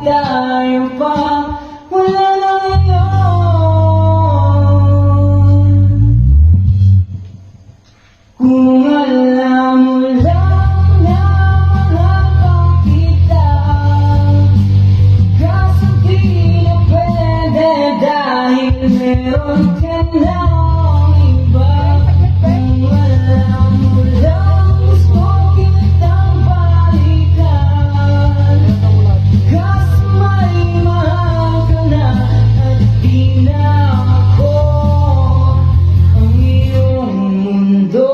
tayo pa, wala na ngayon. Kung alam mo lang na mahal kita, kaso di na pwede dahil meron ka ng iba. Kung alam mo lang gusto kitang balikan, kaso may mahal ka na at di na ako ang iyong mundo.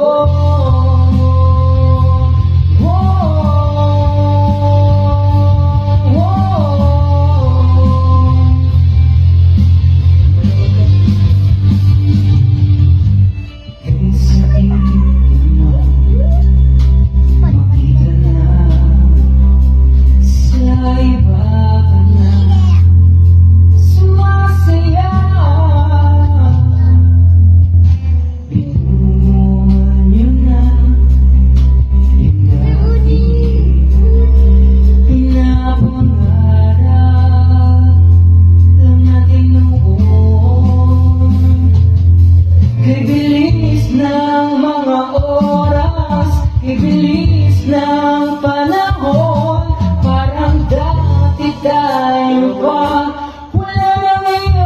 Ibilis ng panahon, parang dati tayo pa, wala na ngayon.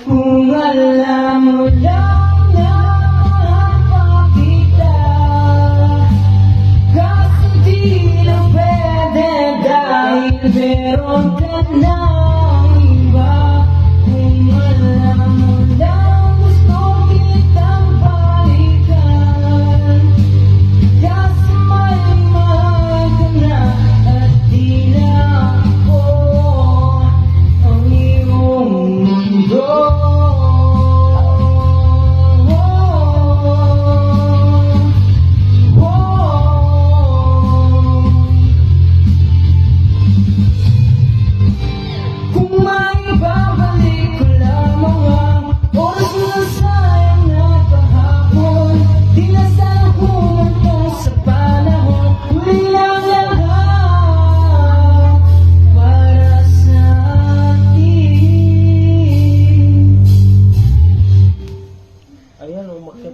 Kung alam mo lang na mahal kita, kaso di na pwede dahil meron ka ng iba. Kung alam mo lang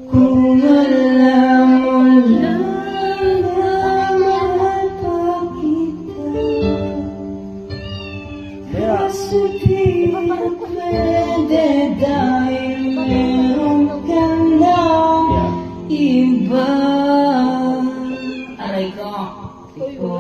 kung alam mo lang na mahal pa kita, kaso di na pwede dahil meron ka ng iba. Aray ko, tiko.